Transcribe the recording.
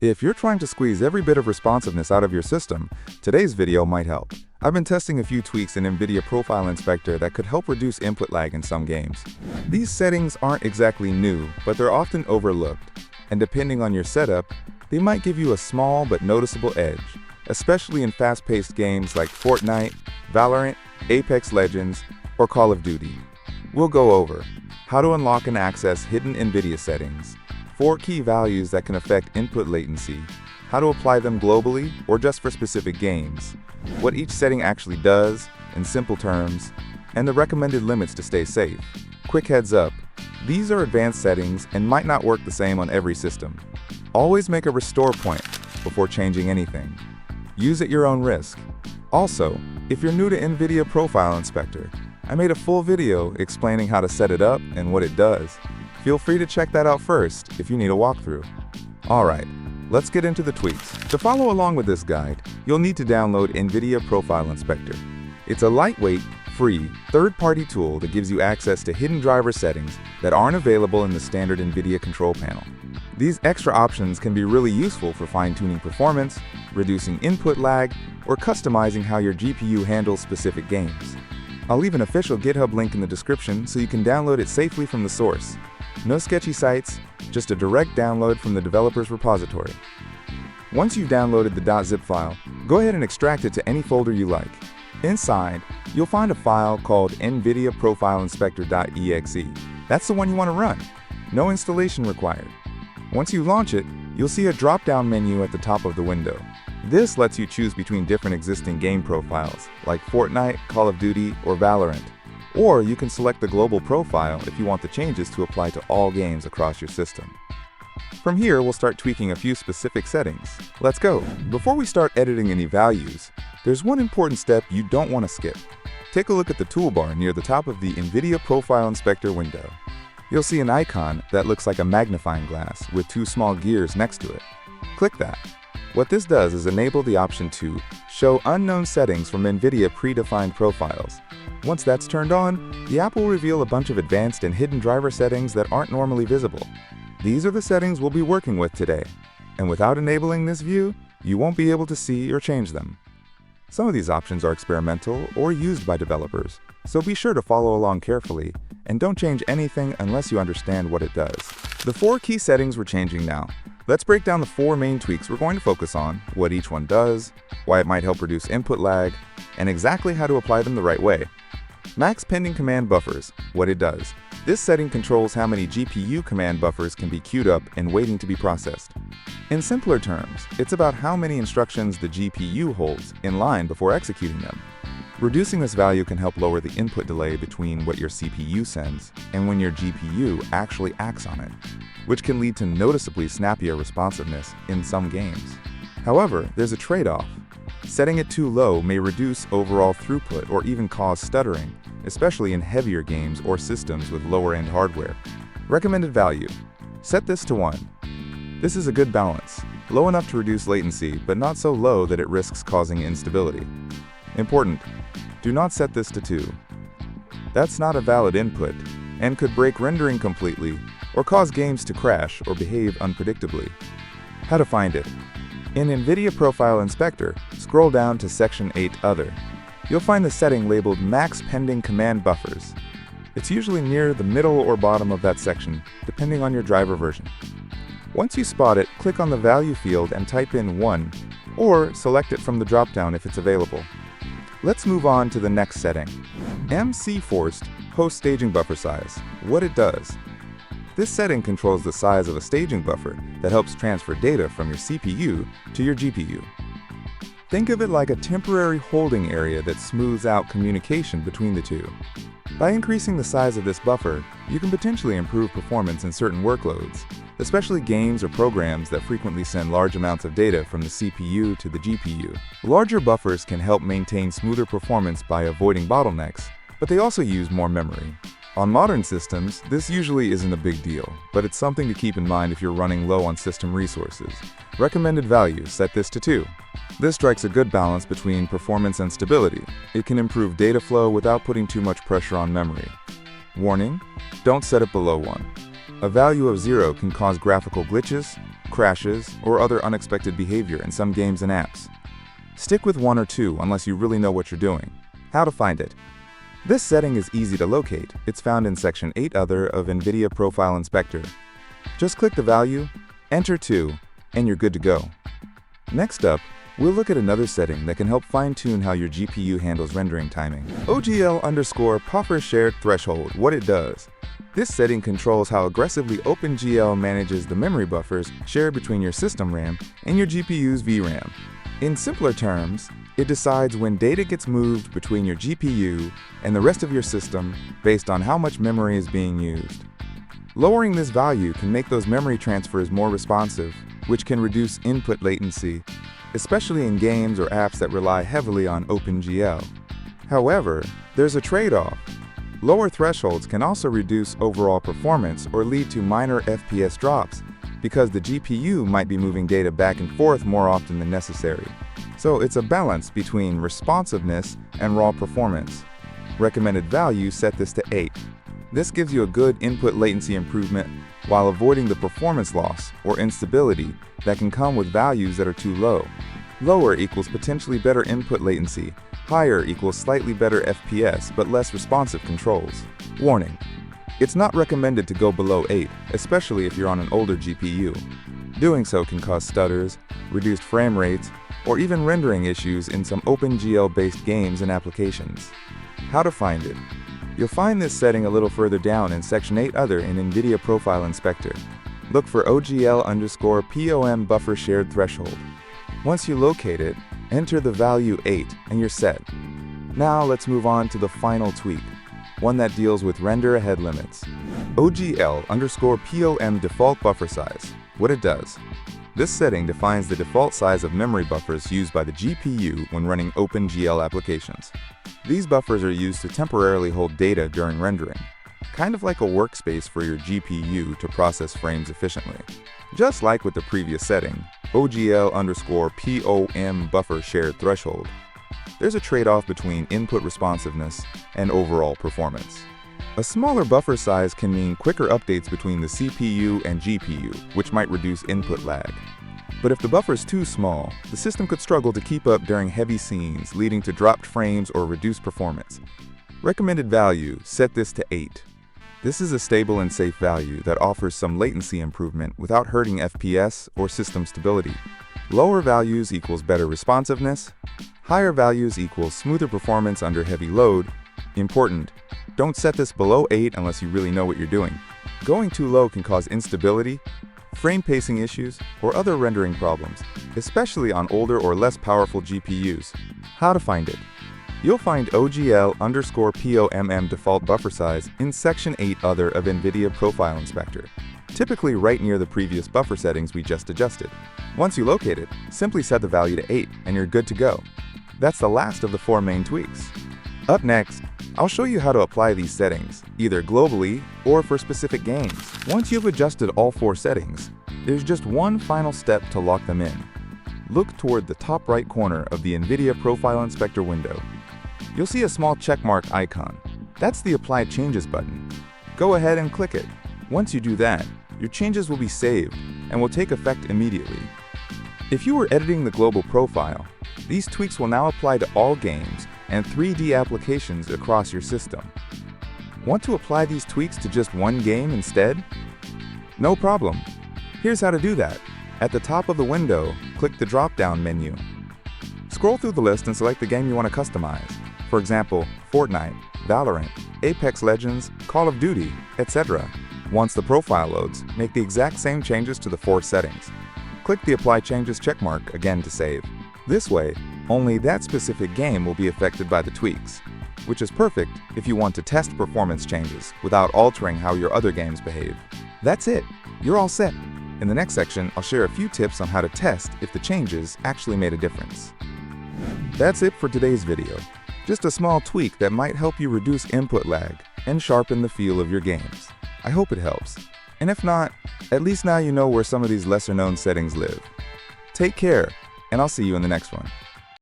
If you're trying to squeeze every bit of responsiveness out of your system, today's video might help. I've been testing a few tweaks in NVIDIA Profile Inspector that could help reduce input lag in some games. These settings aren't exactly new, but they're often overlooked, and depending on your setup, they might give you a small but noticeable edge, especially in fast-paced games like Fortnite, Valorant, Apex Legends, or Call of Duty. We'll go over how to unlock and access hidden NVIDIA settings, 4 key values that can affect input latency, how to apply them globally or just for specific games, what each setting actually does in simple terms, and the recommended limits to stay safe. Quick heads up, these are advanced settings and might not work the same on every system. Always make a restore point before changing anything. Use at your own risk. Also, if you're new to NVIDIA Profile Inspector, I made a full video explaining how to set it up and what it does. Feel free to check that out first if you need a walkthrough. Alright, let's get into the tweaks. To follow along with this guide, you'll need to download NVIDIA Profile Inspector. It's a lightweight, free, third-party tool that gives you access to hidden driver settings that aren't available in the standard NVIDIA control panel. These extra options can be really useful for fine-tuning performance, reducing input lag, or customizing how your GPU handles specific games. I'll leave an official GitHub link in the description so you can download it safely from the source. No sketchy sites, just a direct download from the developer's repository. Once you've downloaded the .zip file, go ahead and extract it to any folder you like. Inside, you'll find a file called NVIDIA Profile Inspector.exe. That's the one you want to run. No installation required. Once you launch it, you'll see a drop-down menu at the top of the window. This lets you choose between different existing game profiles, like Fortnite, Call of Duty, or Valorant. Or you can select the global profile if you want the changes to apply to all games across your system. From here, we'll start tweaking a few specific settings. Let's go! Before we start editing any values, there's one important step you don't want to skip. Take a look at the toolbar near the top of the NVIDIA Profile Inspector window. You'll see an icon that looks like a magnifying glass with 2 small gears next to it. Click that. What this does is enable the option to show unknown settings from NVIDIA predefined profiles. Once that's turned on, the app will reveal a bunch of advanced and hidden driver settings that aren't normally visible. These are the settings we'll be working with today, and without enabling this view, you won't be able to see or change them. Some of these options are experimental or used by developers, so be sure to follow along carefully and don't change anything unless you understand what it does. The 4 key settings we're changing now. Let's break down the 4 main tweaks we're going to focus on, what each one does, why it might help reduce input lag, and exactly how to apply them the right way. Max pending command buffers, what it does. This setting controls how many GPU command buffers can be queued up and waiting to be processed. In simpler terms, it's about how many instructions the GPU holds in line before executing them. Reducing this value can help lower the input delay between what your CPU sends and when your GPU actually acts on it, which can lead to noticeably snappier responsiveness in some games. However, there's a trade-off. Setting it too low may reduce overall throughput or even cause stuttering, especially in heavier games or systems with lower-end hardware. Recommended value. Set this to 1. This is a good balance, low enough to reduce latency, but not so low that it risks causing instability. Important, do not set this to 2. That's not a valid input, and could break rendering completely, or cause games to crash or behave unpredictably. How to find it. In NVIDIA Profile Inspector, scroll down to Section 8 Other. You'll find the setting labeled Max Pending Command Buffers. It's usually near the middle or bottom of that section, depending on your driver version. Once you spot it, click on the value field and type in 1, or select it from the dropdown if it's available. Let's move on to the next setting. MC Forced Host Staging Buffer Size, what it does. This setting controls the size of a staging buffer that helps transfer data from your CPU to your GPU. Think of it like a temporary holding area that smooths out communication between the two. By increasing the size of this buffer, you can potentially improve performance in certain workloads, especially games or programs that frequently send large amounts of data from the CPU to the GPU. Larger buffers can help maintain smoother performance by avoiding bottlenecks, but they also use more memory. On modern systems, this usually isn't a big deal, but it's something to keep in mind if you're running low on system resources. Recommended value, set this to 2. This strikes a good balance between performance and stability. It can improve data flow without putting too much pressure on memory. Warning, don't set it below 1. A value of 0 can cause graphical glitches, crashes, or other unexpected behavior in some games and apps. Stick with 1 or 2 unless you really know what you're doing. How to find it? This setting is easy to locate. It's found in Section 8 Other of NVIDIA Profile Inspector. Just click the value, enter 2, and you're good to go. Next up, we'll look at another setting that can help fine-tune how your GPU handles rendering timing. OGL_buffer shared threshold. What it does. This setting controls how aggressively OpenGL manages the memory buffers shared between your system RAM and your GPU's VRAM. In simpler terms, it decides when data gets moved between your GPU and the rest of your system based on how much memory is being used. Lowering this value can make those memory transfers more responsive, which can reduce input latency, especially in games or apps that rely heavily on OpenGL. However, there's a trade-off. Lower thresholds can also reduce overall performance or lead to minor FPS drops because the GPU might be moving data back and forth more often than necessary. So it's a balance between responsiveness and raw performance. Recommended value, set this to 8. This gives you a good input latency improvement while avoiding the performance loss or instability that can come with values that are too low. Lower equals potentially better input latency. Higher equals slightly better FPS but less responsive controls. Warning: it's not recommended to go below 8, especially if you're on an older GPU. Doing so can cause stutters, reduced frame rates, or even rendering issues in some OpenGL-based games and applications. How to find it? You'll find this setting a little further down in Section 8 Other in NVIDIA Profile Inspector. Look for OGL_POM buffer shared threshold. Once you locate it, enter the value 8 and you're set. Now let's move on to the final tweak, one that deals with render ahead limits. OGL_POM default buffer size. What it does. This setting defines the default size of memory buffers used by the GPU when running OpenGL applications. These buffers are used to temporarily hold data during rendering, kind of like a workspace for your GPU to process frames efficiently. Just like with the previous setting, OGL_POM buffer shared threshold, there's a trade-off between input responsiveness and overall performance. A smaller buffer size can mean quicker updates between the CPU and GPU, which might reduce input lag. But if the buffer is too small, the system could struggle to keep up during heavy scenes, leading to dropped frames or reduced performance. Recommended value, set this to 8. This is a stable and safe value that offers some latency improvement without hurting FPS or system stability. Lower values equals better responsiveness. Higher values equals smoother performance under heavy load. Important: don't set this below 8 unless you really know what you're doing. Going too low can cause instability, frame pacing issues, or other rendering problems, especially on older or less powerful GPUs. How to find it? You'll find OGL_POM default buffer size in Section 8 Other of NVIDIA Profile Inspector, typically right near the previous buffer settings we just adjusted. Once you locate it, simply set the value to 8 and you're good to go. That's the last of the 4 main tweaks. Up next, I'll show you how to apply these settings, either globally or for specific games. Once you've adjusted all 4 settings, there's just one final step to lock them in. Look toward the top right corner of the NVIDIA Profile Inspector window. You'll see a small checkmark icon. That's the Apply Changes button. Go ahead and click it. Once you do that, your changes will be saved and will take effect immediately. If you were editing the global profile, these tweaks will now apply to all games and 3D applications across your system. Want to apply these tweaks to just one game instead? No problem. Here's how to do that. At the top of the window, click the drop-down menu. Scroll through the list and select the game you want to customize. For example, Fortnite, Valorant, Apex Legends, Call of Duty, etc. Once the profile loads, make the exact same changes to the 4 settings. Click the Apply Changes checkmark again to save. This way, only that specific game will be affected by the tweaks, which is perfect if you want to test performance changes without altering how your other games behave. That's it. You're all set. In the next section, I'll share a few tips on how to test if the changes actually made a difference. That's it for today's video. Just a small tweak that might help you reduce input lag and sharpen the feel of your games. I hope it helps. And if not, at least now you know where some of these lesser-known settings live. Take care, and I'll see you in the next one.